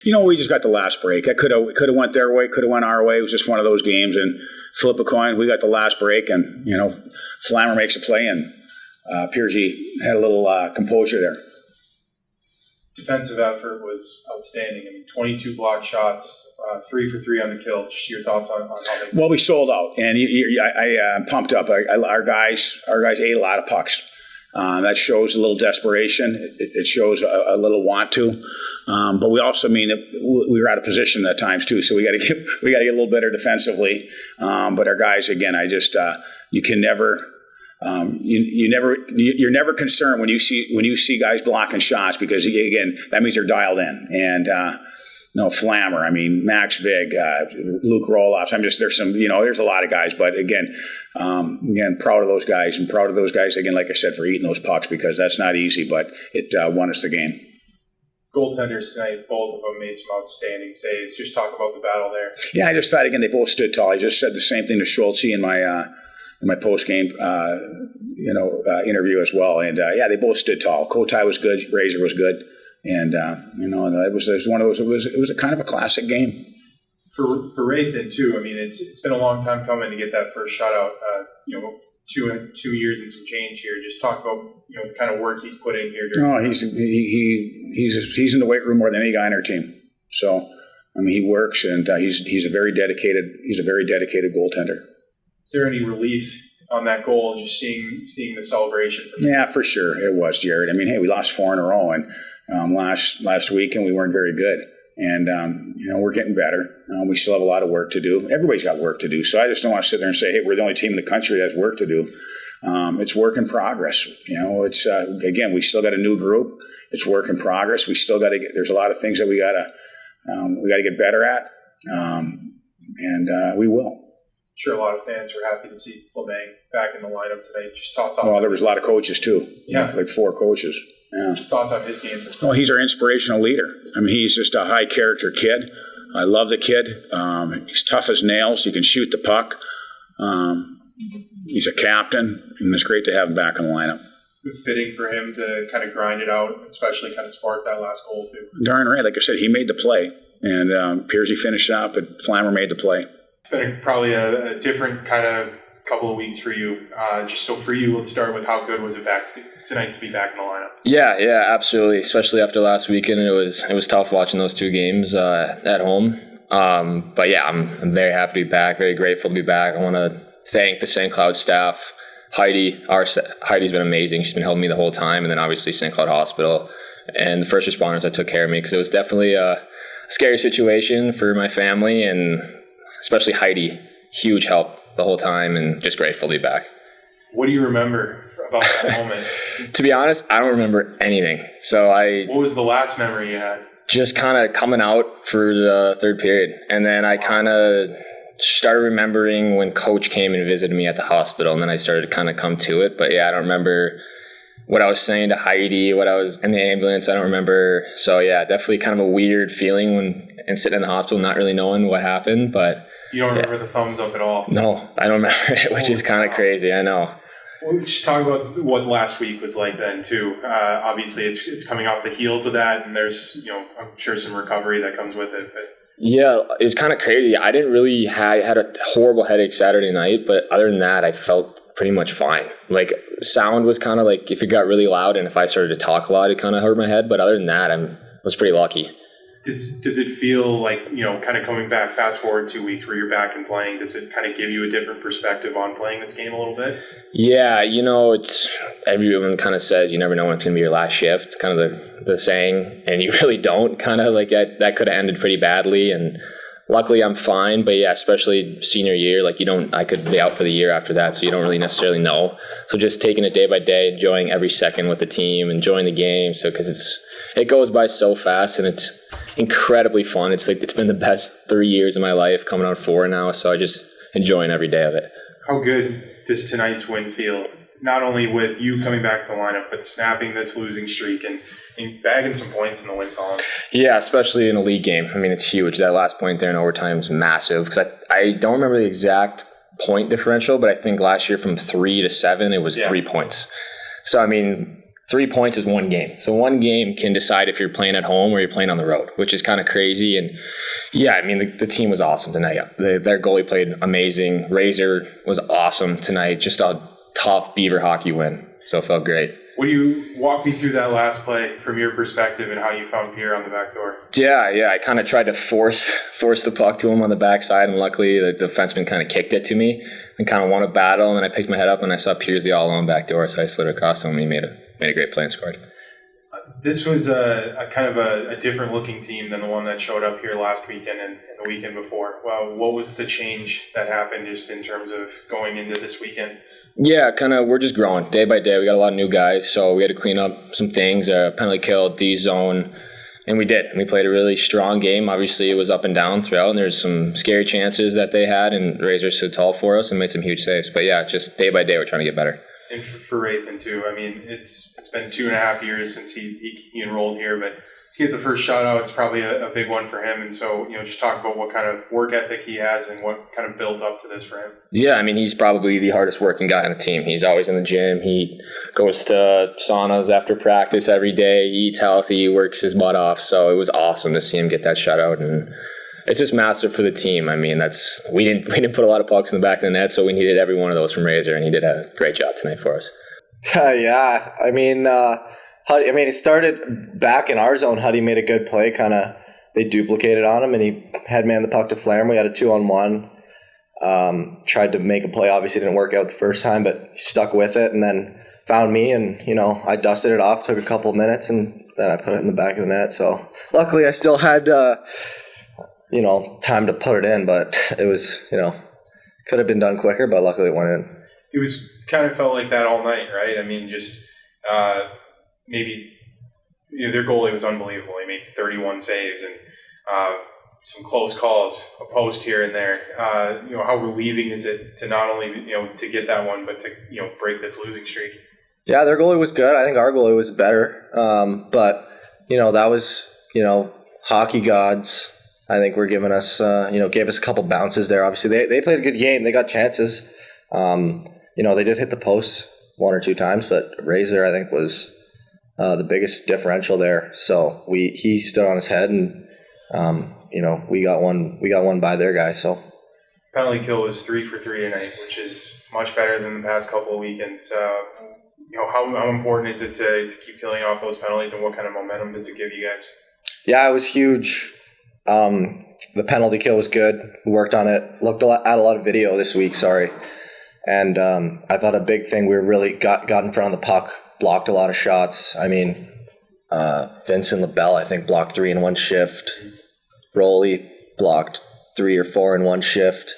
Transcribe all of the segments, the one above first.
We just got the last break. I could have went their way, could have went our way. It was just one of those games, and flip a coin. We got the last break, and Flammer makes a play, and Piercy had a little composure there. Defensive effort was outstanding. 22 blocked shots, 3 for 3 on the kill. Just your thoughts on how they... Well, we sold out, and I'm pumped up. Our guys ate a lot of pucks. That shows a little desperation. It shows a little want to. But we also we were out of position at times too, so we got to get a little better defensively. But our guys, again, you can never. You're never concerned when you see guys blocking shots, because again, that means they're dialed in. And Flammer, Max Vig, Luke Roloffs. There's a lot of guys, but again, proud of those guys, and proud of those guys again, like I said, for eating those pucks, because that's not easy, but it won us the game. Goaltenders tonight, both of them made some outstanding saves. Just talk about the battle there. Yeah, I just thought again they both stood tall. I just said the same thing to Schultze in my postgame interview as well. And they both stood tall. Kotai was good, Razor was good, and it was one of those. It was a kind of a classic game for Rathan too. It's been a long time coming to get that first shutout. 2 years and some change here. Just talk about the kind of work he's put in here. He's in the weight room more than any guy on our team. So he works, and he's a very dedicated goaltender. Is there any relief on that goal, just seeing the celebration from Yeah, for sure it was, Jared. We lost 4 in a row, and last week, and we weren't very good. And we're getting better. We still have a lot of work to do. Everybody's got work to do. So I just don't want to sit there and say, hey, we're the only team in the country that has work to do. It's work in progress. It's again, we still got a new group. It's work in progress. We still got to get. There's a lot of things that we got to get better at, and we will. I'm sure a lot of fans were happy to see Fleming back in the lineup tonight. Just thoughts. Well, there was a lot of coaches too. Yeah, like 4 coaches. Yeah. Thoughts on his game? Well, he's our inspirational leader. He's just a high character kid. I love the kid. He's tough as nails. He can shoot the puck. He's a captain, and it's great to have him back in the lineup. Fitting for him to kind of grind it out, especially kind of spark that last goal too. Darn right. Like I said, he made the play, and Piercy finished up, and Flammer made the play. It's been probably a different kind of couple of weeks for you. Just so for you, let's start with how good was it tonight to be back in the lineup? Yeah, absolutely. Especially after last weekend, it was tough watching those 2 games at home. But yeah, I'm very happy to be back. Very grateful to be back. I want to thank the St. Cloud staff. Heidi's been amazing. She's been helping me the whole time, and then obviously St. Cloud Hospital and the first responders that took care of me, because it was definitely a scary situation for my family, and especially Heidi, huge help the whole time, and just grateful to be back. What do you remember about that moment? To be honest, I don't remember anything. What was the last memory you had? Just kind of coming out for the third period. And then I kind of started remembering when Coach came and visited me at the hospital, and then I started to kind of come to it. But yeah, I don't remember what I was saying to Heidi, what I was in the ambulance. I don't remember. So yeah, definitely kind of a weird feeling and sitting in the hospital, not really knowing what happened. But you don't remember the thumbs up at all? No, I don't remember it, which is kind of crazy. I know. Well, just talk about what last week was like then too. Obviously, it's coming off the heels of that, and there's I'm sure some recovery that comes with it. But yeah, it was kind of crazy. I didn't really I had a horrible headache Saturday night, but other than that, I felt pretty much fine. Like sound was kind of like if it got really loud, and if I started to talk a lot, it kind of hurt my head. But other than that, I was pretty lucky. Does it feel like, kind of coming back, fast forward 2 weeks where you're back and playing, does it kind of give you a different perspective on playing this game a little bit? Yeah, it's everyone kind of says you never know when it's going to be your last shift, kind of the saying, and you really don't. Kind of like that could have ended pretty badly, and luckily I'm fine. But yeah, especially senior year, I could be out for the year after that, so you don't really necessarily know. So just taking it day by day, enjoying every second with the team, enjoying the game. So because it goes by so fast, and it's incredibly fun. It's been the best 3 years of my life, coming on 4 now. So I just enjoying every day of it. How good does tonight's win feel? Not only with you coming back to the lineup, but snapping this losing streak and bagging some points in the win column. Yeah, especially in a league game. It's huge. That last point there in overtime is massive, because I don't remember the exact point differential, but I think last year from 3 to 7, it was 3 points. So, 3 points is one game. So one game can decide if you're playing at home or you're playing on the road, which is kind of crazy. And yeah, I mean, the team was awesome tonight. Their goalie played amazing. Razor was awesome tonight. Just a tough Beaver hockey win. So it felt great. What do you walk me through that last play from your perspective and how you found Pierre on the back door? Yeah. I kind of tried to force the puck to him on the backside, and luckily the defenseman kind of kicked it to me and kind of won a battle. And then I picked my head up and I saw Pierre's the all-alone back door, so I slid across to him and he made a great play and scored. This was a kind of a different looking team than the one that showed up here last weekend and the weekend before. Well, what was the change that happened just in terms of going into this weekend? Yeah, we're just growing day by day. We got a lot of new guys, so we had to clean up some things, penalty kill, D-zone, and we did. We played a really strong game. Obviously, it was up and down throughout, and there's some scary chances that they had, and Razor stood tall for us and made some huge saves. But yeah, just day by day, we're trying to get better. And for Rathan too, I mean, it's been 2.5 years since he enrolled here, but to get the first shutout, it's probably a big one for him. And so, just talk about what kind of work ethic he has and what kind of built up to this for him. Yeah, I mean, he's probably the hardest working guy on the team. He's always in the gym. He goes to saunas after practice every day. He eats healthy. He works his butt off. So it was awesome to see him get that shutout, and it's just massive for the team. I mean, we didn't put a lot of pucks in the back of the net, so we needed every one of those from Razor, and he did a great job tonight for us. Yeah, I mean, it started back in our zone. Huddy made a good play. They duplicated on him, and he had man the puck to Flair. We had a 2-on-1. Tried to make a play. Obviously, didn't work out the first time, but he stuck with it, and then found me, and I dusted it off. Took a couple minutes, and then I put it in the back of the net. So luckily, I still had time to put it in, but it was could have been done quicker, but luckily it went in. It was kind of felt like that all night, right? I mean, just maybe their goalie was unbelievable. He made 31 saves and some close calls, a post here and there. How relieving is it to not only to get that one, but to break this losing streak? Yeah, their goalie was good. I think our goalie was better, but that was hockey gods. I think we're giving us gave us a couple bounces there. Obviously, they played a good game. They got chances. They did hit the post 1 or 2 times, but Razor, I think, was the biggest differential there. So he stood on his head, and we got one by their guy. So penalty kill was 3 for 3 tonight, which is much better than the past couple of weekends. How important is it to keep killing off those penalties, and what kind of momentum does it give you guys? Yeah, it was huge. The penalty kill was good. We worked on it. Looked at a lot of video this week. And I thought a big thing, we really got in front of the puck, blocked a lot of shots. I mean, Vincent LaBelle, I think, blocked 3 in one shift. Roley blocked 3 or 4 in one shift.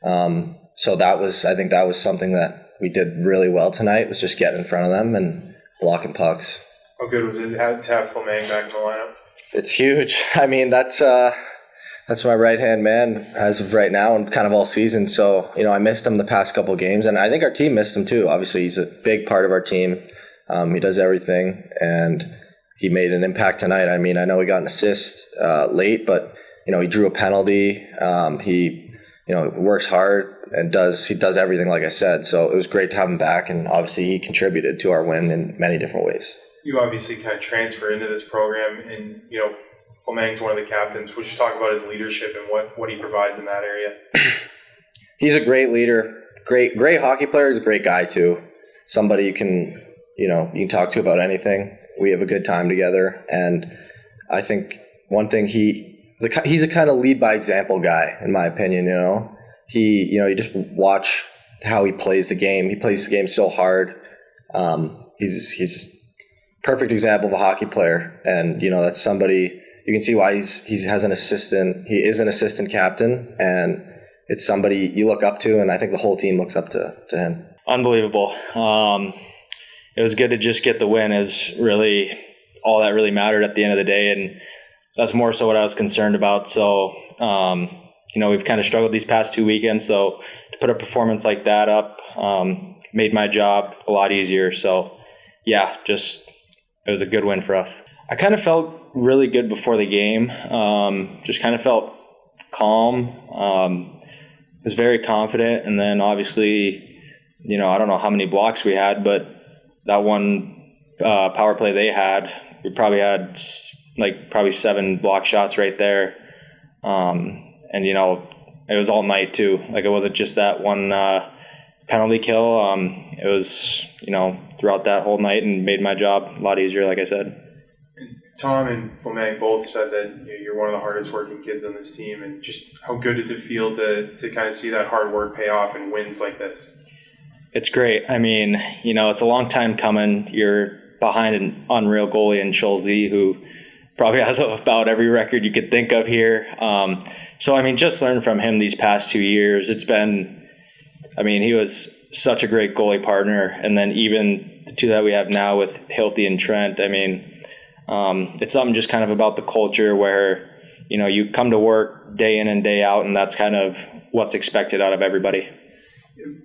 So I think that was something that we did really well tonight, was just getting in front of them and blocking pucks. How good was it to have Fleming back in the lineup? It's huge. I mean, that's my right-hand man as of right now and kind of all season. So, I missed him the past couple of games, and I think our team missed him too. Obviously, he's a big part of our team. He does everything, and he made an impact tonight. I mean, I know he got an assist late, but, he drew a penalty. He works hard and does everything, like I said. So it was great to have him back, and obviously he contributed to our win in many different ways. You obviously kind of transfer into this program, and Fleming's one of the captains. Would you talk about his leadership and what he provides in that area? He's a great leader, great hockey player. He's a great guy too. Somebody you can talk to about anything. We have a good time together, and I think one thing he's a kind of lead by example guy, in my opinion. You just watch how he plays the game. He plays the game so hard. He's perfect example of a hockey player, and that's somebody you can see why he has an assistant. He is an assistant captain, and it's somebody you look up to, and I think the whole team looks up to him. Unbelievable. It was good to just get the win. Is really all that really mattered at the end of the day, and that's more so what I was concerned about. So we've kind of struggled these past 2 weekends, so to put a performance like that up made my job a lot easier. So yeah, it was a good win for us. I kind of felt really good before the game. Just kind of felt calm. Was very confident. And then obviously, I don't know how many blocks we had, but that one power play they had, we probably had probably 7 block shots right there. And, you know, it was all night too. Like, it wasn't just that one penalty kill. It was, you know, throughout that whole night, and made my job a lot easier, like I said. Tom and Fleming both said that you're one of the hardest working kids on this team, and just how good does it feel to kind of see that hard work pay off in wins like this? It's great. I mean, you know, it's a long time coming. You're behind an unreal goalie in Schulze, who probably has about every record you could think of here. So, I mean, just learn from him these past 2 years. It's been, I mean, he was such a great goalie partner. And then even the 2 that we have now with Hilty and Trent, I mean, it's something just kind of about the culture where, you know, you come to work day in and day out, and that's kind of what's expected out of everybody.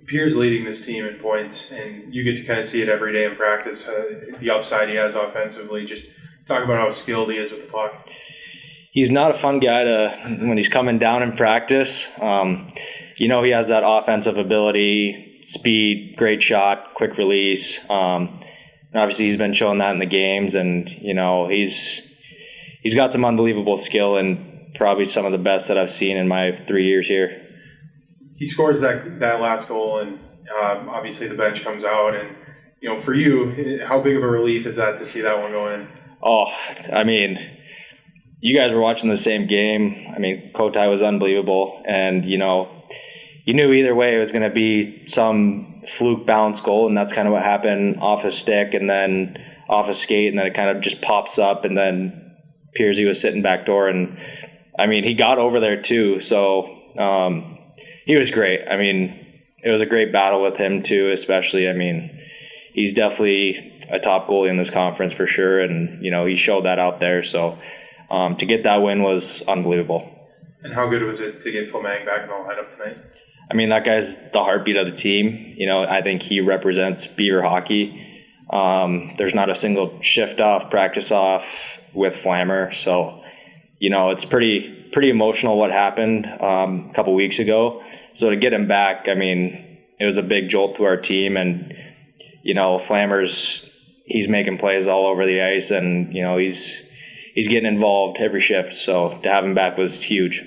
Pierre's leading this team in points, and you get to kind of see it every day in practice, the upside he has offensively. Just talk about how skilled he is with the puck. He's not a fun guy when he's coming down in practice. You know, he has that offensive ability, speed, great shot, quick release. And obviously he's been showing that in the games, and, you know, he's got some unbelievable skill, and probably some of the best that I've seen in my 3 years here. He scores that last goal, and obviously the bench comes out. And, you know, for you, how big of a relief is that to see that one go in? Oh, I mean, you guys were watching the same game. I mean, Kotai was unbelievable. And, you know, you knew either way it was going to be some fluke bounce goal, and that's kind of what happened off a stick and then off a skate, and then it kind of just pops up, and then Piersey was sitting back door. And, I mean, he got over there too. So, he was great. I mean, it was a great battle with him too, especially. I mean, he's definitely a top goalie in this conference for sure, and, you know, he showed that out there. So to get that win was unbelievable. And how good was it to get Fleming back in the lineup tonight? I mean, that guy's the heartbeat of the team. You know, I think he represents Beaver hockey. There's not a single shift off, practice off with Flammer. So, you know, it's pretty emotional what happened a couple weeks ago. So to get him back, I mean, it was a big jolt to our team. And, you know, he's making plays all over the ice, and, you know, he's getting involved every shift. So to have him back was huge.